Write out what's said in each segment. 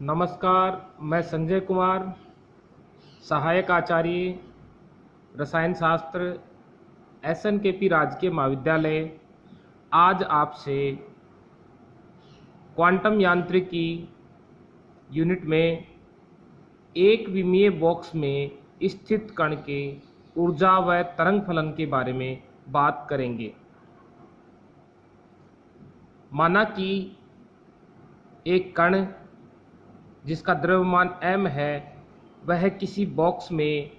नमस्कार। मैं संजय कुमार, सहायक आचार्य रसायन शास्त्र, SNKP राजकीय महाविद्यालय, आज आपसे क्वांटम यांत्रिकी यूनिट में एक विमीय बॉक्स में स्थित कण के ऊर्जा व तरंग फलन के बारे में बात करेंगे। माना कि एक कण जिसका द्रव्यमान m है वह किसी बॉक्स में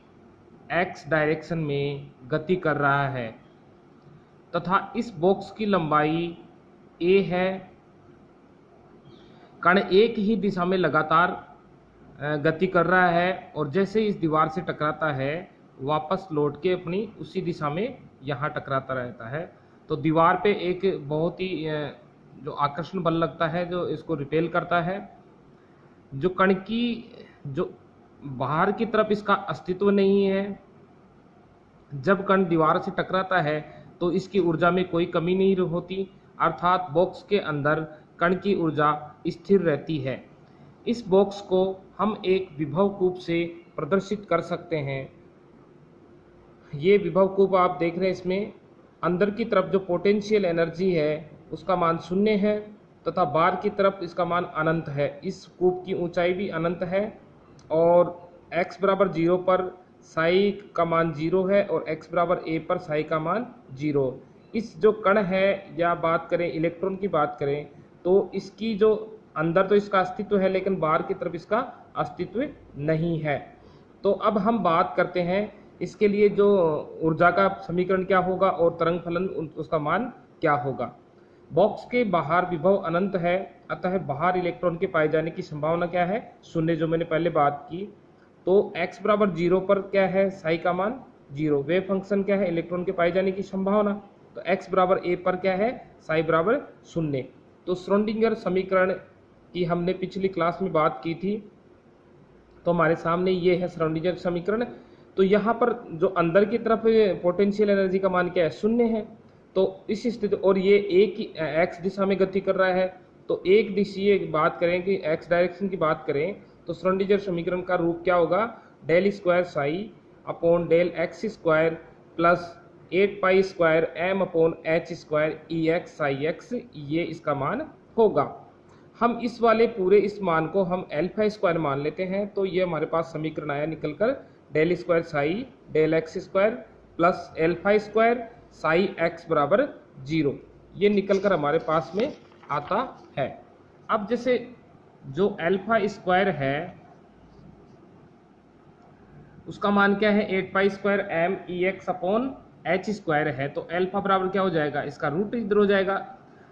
x डायरेक्शन में गति कर रहा है तथा इस बॉक्स की लंबाई a है। कण एक ही दिशा में लगातार गति कर रहा है और जैसे इस दीवार से टकराता है वापस लौट के अपनी उसी दिशा में यहाँ टकराता रहता है। तो दीवार पे एक बहुत ही जो आकर्षण बल लगता है जो इसको रिपेल करता है। जो कण की जो बाहर की तरफ इसका अस्तित्व नहीं है, जब कण दीवार से टकराता है तो इसकी ऊर्जा में कोई कमी नहीं होती, अर्थात बॉक्स के अंदर कण की ऊर्जा स्थिर रहती है। इस बॉक्स को हम एक विभव कूप से प्रदर्शित कर सकते हैं। ये विभव कूप आप देख रहे हैं, इसमें अंदर की तरफ जो पोटेंशियल एनर्जी है उसका मान 0 है तथा बाहर की तरफ इसका मान अनंत है। इस कूप की ऊंचाई भी अनंत है और x बराबर 0 पर साई का मान 0 है और x बराबर a पर साई का मान 0। इस जो कण है या बात करें इलेक्ट्रॉन की बात करें तो इसकी जो अंदर तो इसका अस्तित्व है लेकिन बाहर की तरफ इसका अस्तित्व नहीं है। तो अब हम बात करते हैं इसके लिए जो ऊर्जा का समीकरण क्या होगा और तरंग फलन उसका मान क्या होगा। बॉक्स के बाहर विभव अनंत है, अतः बाहर इलेक्ट्रॉन के पाए जाने की संभावना क्या है? 0, जो मैंने पहले बात की। तो x बराबर 0 पर क्या है? साई का मान 0। वेव फंक्शन क्या है? इलेक्ट्रॉन के पाए जाने की संभावना। तो x बराबर a पर क्या है? साई बराबर 0। तो श्रोडिंगर समीकरण की हमने पिछली क्लास में बात की थी, तो हमारे सामने ये है श्रोडिंगर समीकरण। तो यहाँ पर जो अंदर की तरफ पोटेंशियल एनर्जी का मान क्या है? 0 है। तो इस स्थिति और ये एक ही x दिशा में गति कर रहा है, तो एक दिशीय बात करें कि x डायरेक्शन की बात करें तो श्रोडिंगर समीकरण का रूप क्या होगा? Del square psi upon del x square plus 8 pi square m upon h square E x psi x, ये इसका मान होगा। हम इस वाले पूरे इस मान को हम एल्फा स्क्वायर मान लेते हैं, तो ये हमारे पास समीकरण आया निकलकर del square psi del x square plus alpha square psi x बराबर 0, ये निकलकर हमारे पास में आता है। अब जैसे जो एल्फा स्क्वायर है उसका मान क्या है? 8 पाई स्क्वायर एम ई एक्स अपॉन एच स्क्वायर है, तो एल्फा बराबर क्या हो जाएगा? इसका रूट इधर हो जाएगा,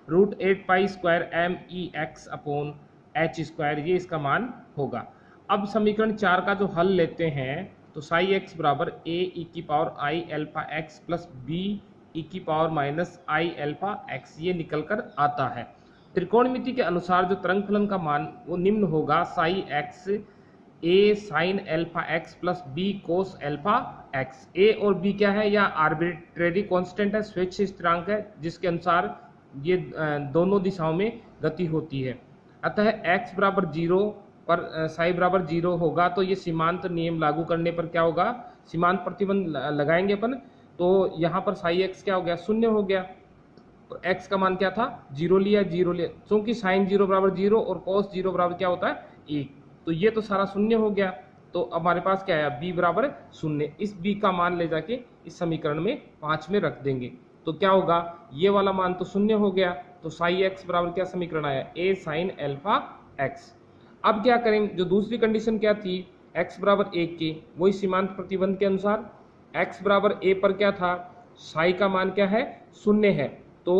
रूट 8 पाई स्क्वायर एम ई एक्स अपॉन एच स्क्वायर, ये इसका मान होगा। अब समीकरण 4 का जो हल लेते हैं तो साई एक्स बराबर ए ई की power i alpha x plus B e की power minus i alpha x, ये निकल कर आता है। त्रिकोणमिति के अनुसार जो तरंग फलन का मान वो निम्न होगा, psi x A sine alpha x plus B cos alpha x. A और बी क्या है? या आर्बिट्रेरी कांस्टेंट है, स्वेच्छ स्थिरांक है, जिसके अनुसार ये दोनों दिशाओं में गति होती है। अतः x बराबर 0 पर साई बराबर 0 होगा, तो ये सीमांत नियम लागू करने पर क्या होगा? सीमांत प्रतिबंध लगाएंगे अपन, तो यहाँ पर साई x क्या हो गया? 0 हो गया। तो x का मान क्या था? 0 लिया, 0 लिया, क्योंकि साइन 0 बराबर 0 और cos 0 बराबर क्या होता है? 1, तो ये तो सारा 0 हो गया। तो अब हमारे पास क्या है? b बराबर 0। इस b का मान ले जाके इस समीकरण में 5 में रख देंगे, तो क्या होगा? ये वाला मान तो 0 हो गया, तो साई एक्स बराबर क्या समीकरण आया? a sign alpha x. अब क्या करेंगे? जो दूसरी कंडीशन क्या थी x बराबर 1 की, वही सीमांत प्रतिबंध के अनुसार x बराबर a पर क्या था? साई का मान क्या है? 0 है। तो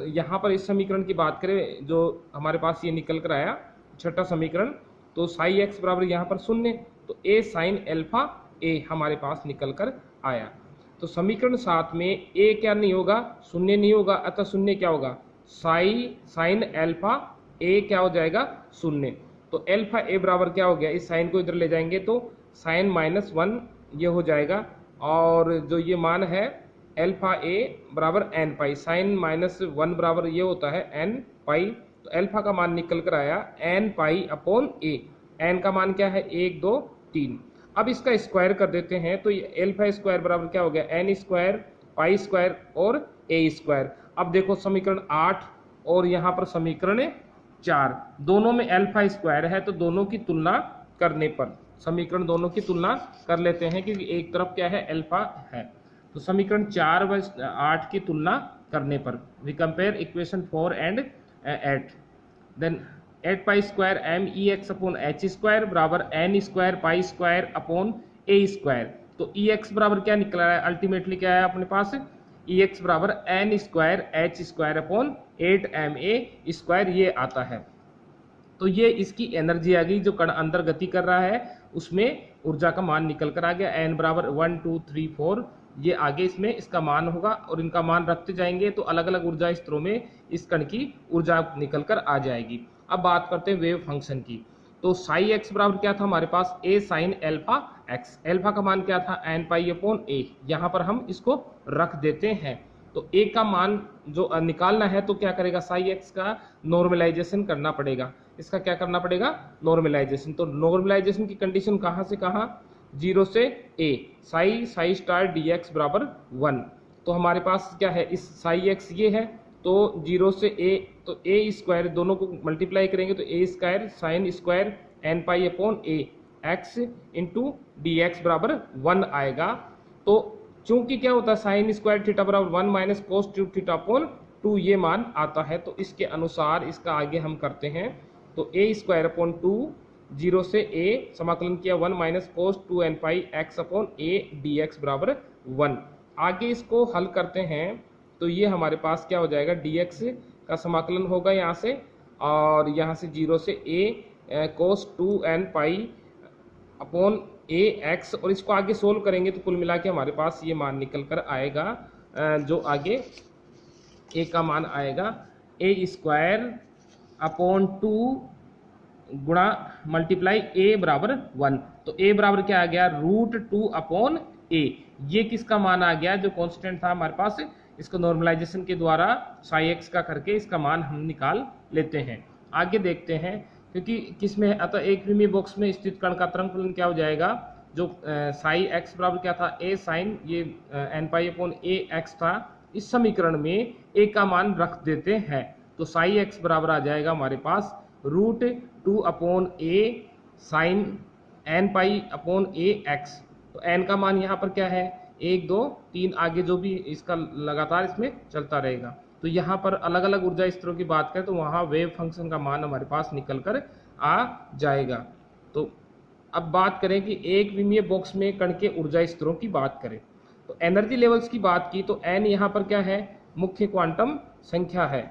यहाँ पर इस समीकरण की बात करें जो हमारे पास ये निकल कर आया छठा समीकरण, तो साई एक्स बराबर यहाँ पर 0, तो a साइन एल्फा a हमारे पास निकल कर आया। तो समीकरण 7 में a क्या नहीं होगा? 0 नहीं होगा, अतः 0 क्या होगा? साई साइन एल्फा a क्या हो जाएगा? 0। तो एल्फा a बराबर क्या हो गया? इस साइन को इधर ले जाएंगे तो साइन -1 ये हो जाएगा, और जो ये मान है एल्फा a बराबर n पाई, साइन -1 बराबर ये होता है n पाई तो अल्फा का मान निकल कर आया n pi upon a। n का मान क्या है 1 2 3। अब इसका स्क्वायर कर देते हैं तो ये अल्फा स्क्वायर बराबर क्या हो गया n स्क्वायर पाई स्क्वायर और a स्क्वायर। अब देखो समीकरण 8 और यहाँ पर समीकरण 4 दोनों में अल्फा स्क्वायर है, तो दोनों की तुलना करने पर समीकरण दोनों की तुलना कर लेते हैं क्योंकि एक तरफ क्या है अल्फा है। तो समीकरण 4 व 8 की तुलना करने पर we compare equation 4 and 8, then 8 pi square m E x upon h square बराबर n square pi square upon a square. तो ई एक्स बराबर क्या निकला है अल्टीमेटली क्या है अपने पास ई एक्स बराबर n square H square upon 8 M A square ये आता है। तो ये इसकी एनर्जी आ गई, जो कण अंदर गति कर रहा है उसमें ऊर्जा का मान निकल कर आ गया एन बराबर 1 2 3 4 ये आगे इसमें इसका मान होगा और इनका मान रखते जाएंगे तो अलग अलग ऊर्जा स्तरों में इस कण की ऊर्जा निकल कर आ जाएगी। अब बात करते हैं वेव फंक्शन की। तो साई एक्स बराबर क्या था हमारे पास ए साइन एल्फा एक्स। एल्फा का मान क्या था एन पाई अपॉन ए, यहाँ पर हम इसको रख देते हैं। तो ए का मान जो निकालना है तो क्या करेगा साई एक्स का नॉर्मलाइजेशन करना पड़ेगा। इसका क्या करना पड़ेगा नॉर्मलाइजेशन। तो नॉर्मलाइजेशन की कंडीशन कहाँ से कहाँ 0 से a Sai star D x बराबर 1। तो हमारे पास क्या है इस साई एक्स ये है तो 0 से a तो a स्क्वायर दोनों को मल्टीप्लाई करेंगे तो a square sine square n pi upon a x into d x बराबर 1 आएगा। तो चूंकि क्या होता है साइन स्क्वायर थीटा बराबर 1 minus cos cube theta upon 2 ये मान आता है। तो इसके अनुसार इसका आगे हम करते हैं तो a स्क्वायर अपॉन 2 0 से a समाकलन किया 1 minus cos 2 n pi x upon a d x बराबर 1। आगे इसको हल करते हैं तो ये हमारे पास क्या हो जाएगा dx का समाकलन होगा यहाँ से और यहाँ से 0 से a cos 2 n pi upon a x और इसको आगे सोल्व करेंगे तो कुल मिला के हमारे पास ये मान निकल कर आएगा जो आगे a का मान आएगा a स्क्वायर अपॉन 2 गुणा मल्टीप्लाई a बराबर 1। तो a बराबर क्या आ गया √2 अपॉन a। ये किसका मान आ गया जो कांस्टेंट था हमारे पास, इसको नॉर्मलाइजेशन के द्वारा साई एक्स का करके इसका मान हम निकाल लेते हैं। आगे देखते हैं क्योंकि किस में है अतः एक विमीय बॉक्स में स्थित कण का तरंग फलन क्या हो जाएगा जो साई एक्स बराबर क्या था a साइन ये n pi upon a x था। इस समीकरण में a का मान रख देते हैं तो साई एक्स बराबर आ जाएगा हमारे पास √2 upon a sine n pi upon a x. तो n का मान यहाँ पर क्या है 1 2 3 आगे जो भी इसका लगातार इसमें चलता रहेगा। तो यहाँ पर अलग अलग ऊर्जा स्तरों की बात करें तो वहाँ वेव फंक्शन का मान हमारे पास निकल कर आ जाएगा। तो अब बात करें कि एक विमीय बॉक्स में कण के ऊर्जा स्तरों की बात करें तो एनर्जी लेवल्स की बात की तो n यहाँ पर क्या है मुख्य क्वांटम संख्या है,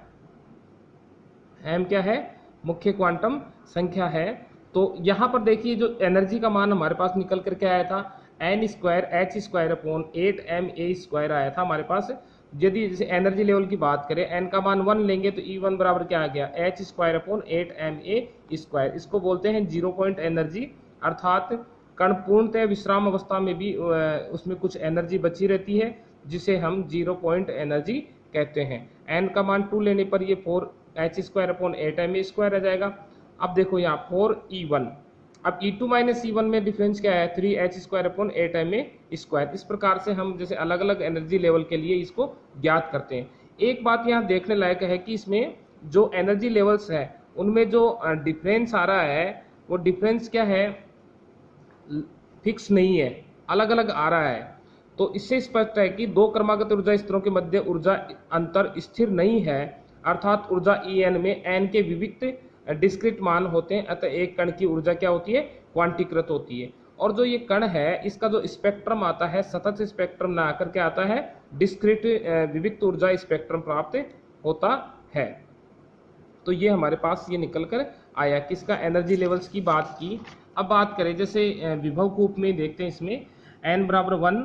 m क्या है मुख्य क्वांटम संख्या है। तो यहाँ पर देखिए जो एनर्जी का मान हमारे पास निकल करके आया था n square H square upon 8 M A square आया था हमारे पास। यदि जैसे एनर्जी लेवल की बात करें एन का मान 1 लेंगे तो E1 बराबर क्या आ गया H square upon 8 M A square. इसको बोलते हैं 0 पॉइंट एनर्जी, अर्थात कण पूर्णतः विश्राम अवस्था में भी उसमें कुछ एनर्जी बची रहती है जिसे हम 0 पॉइंट एनर्जी कहते हैं। एन का मान 2 लेने पर ये 4 h square upon 8 M A square आ जाएगा। अब देखो यहाँ 4 E1, अब E2 माइनस E1 में डिफरेंस क्या है 3 H square upon 8 M A square. इस प्रकार से हम जैसे अलग अलग एनर्जी लेवल के लिए इसको ज्ञात करते हैं। एक बात यहाँ देखने लायक है कि इसमें जो एनर्जी लेवल्स है उनमें जो डिफरेंस आ रहा है वो डिफरेंस क्या है फिक्स नहीं है, अलग अलग आ रहा है। तो इससे स्पष्ट है कि दो क्रमागत ऊर्जा स्तरों के मध्य ऊर्जा अंतर स्थिर नहीं है, अर्थात ऊर्जा En में n के विविक्त डिस्क्रीट मान होते हैं। अतः एक कण की ऊर्जा क्या होती है क्वांटीकृत होती है। और जो ये कण है इसका जो स्पेक्ट्रम आता है सतत स्पेक्ट्रम ना आकर के आता है डिस्क्रीट विविक्त ऊर्जा स्पेक्ट्रम प्राप्त होता है। तो ये हमारे पास ये निकल कर आया किसका एनर्जी लेवल्स की बात की। अब बात करें जैसे विभव कूप में देखते हैं, इसमें n बराबर 1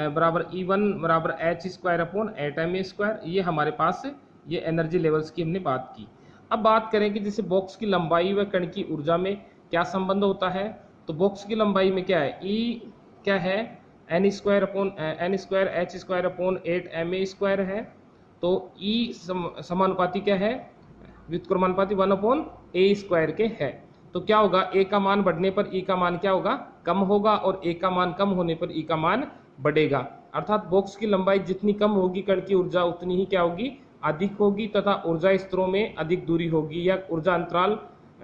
बराबर E1 बराबर H square upon 8 M A square, ये हमारे पास ये एनर्जी लेवल्स की हमने बात की। अब बात करें कि जैसे बॉक्स की लंबाई व कण की ऊर्जा में क्या संबंध होता है। तो बॉक्स की लंबाई में क्या है E क्या है N square H square upon 8 M A square है। तो E समानुपाती क्या है व्युत्क्रमानुपाती 1/a² के है। तो क्या होगा, ए का मान बढ़ने पर ई का मान क्या होगा, कम होगा, और ए का मान कम होने पर ई का मान बढ़ेगा। अर्थात बॉक्स की लंबाई जितनी कम होगी कण की ऊर्जा उतनी ही क्या होगी, अधिक होगी, तथा ऊर्जा स्तरों में अधिक दूरी होगी, या ऊर्जा अंतराल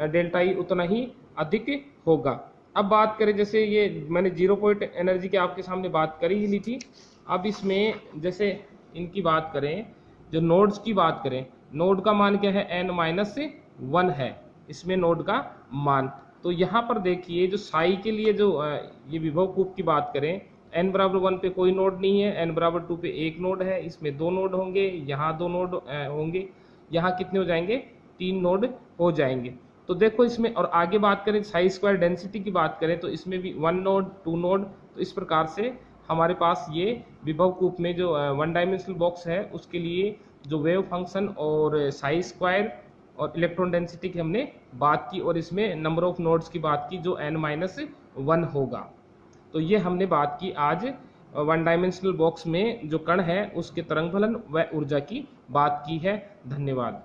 डेल्टा ई उतना ही अधिक होगा। अब बात करें, जैसे ये मैंने 0 पॉइंट एनर्जी की आपके सामने बात कर ही ली थी। अब इसमें जैसे इनकी बात करें, जो नोड्स की बात करें, नोड का मान क्या है, n-1 है इसमें नोड का मान। तो यहाँ पर देखिए, जो साई के लिए जो ये विभव कूप की बात करें, n=1 पे कोई नोड नहीं है, n=2 पे एक नोड है, इसमें 2 नोड होंगे, यहाँ 2 नोड होंगे, यहाँ कितने हो जाएंगे, 3 नोड हो जाएंगे। तो देखो इसमें, और आगे बात करें साई स्क्वायर डेंसिटी की बात करें, तो इसमें भी 1 नोड 2 नोड। तो इस प्रकार से हमारे पास ये विभव कूप में जो 1 डायमेंशनल बॉक्स है उसके लिए जो वेव फंक्शन और साई स्क्वायर और इलेक्ट्रॉन डेंसिटी की हमने बात की, और इसमें नंबर ऑफ नोड्स की बात की जो n-1 होगा। तो ये हमने बात की आज 1 डायमेंशनल बॉक्स में जो कण है उसके तरंग फलन व ऊर्जा की बात की है। धन्यवाद।